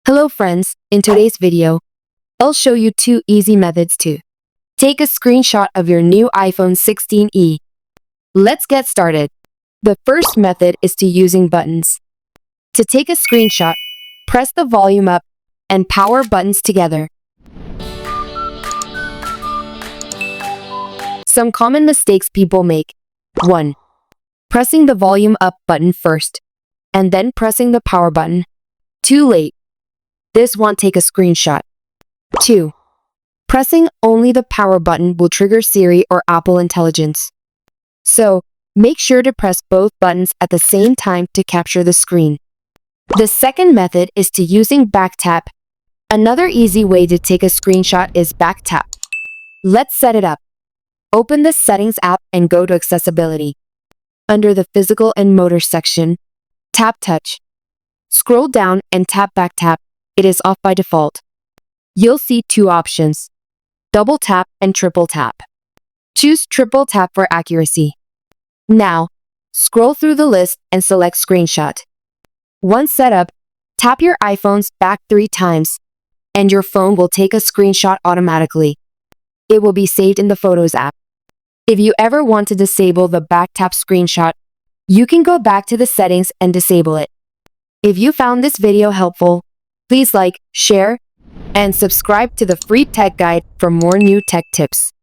Hello friends, in today's video, I'll show you two easy methods to take a screenshot of your new iPhone 16e. Let's get started. The first method is to using buttons. To take a screenshot, press the volume up and power buttons together. Some common mistakes people make. 1. Pressing the volume up button first, and then pressing the power button. Too late. This won't take a screenshot. 2. Pressing only the power button will trigger Siri or Apple Intelligence. So, make sure to press both buttons at the same time to capture the screen. The second method is to using back tap. Another easy way to take a screenshot is back tap. Let's set it up. Open the Settings app and go to Accessibility. Under the Physical and Motor section, tap Touch. Scroll down and tap Back Tap. It is off by default. You'll see two options, double tap and triple tap. Choose triple tap for accuracy. Now, scroll through the list and select Screenshot. Once set up, tap your iPhone's back 3 times, and your phone will take a screenshot automatically. It will be saved in the Photos app. If you ever want to disable the back tap screenshot, you can go back to the settings and disable it. If you found this video helpful, please like, share, and subscribe to the free tech guide for more new tech tips.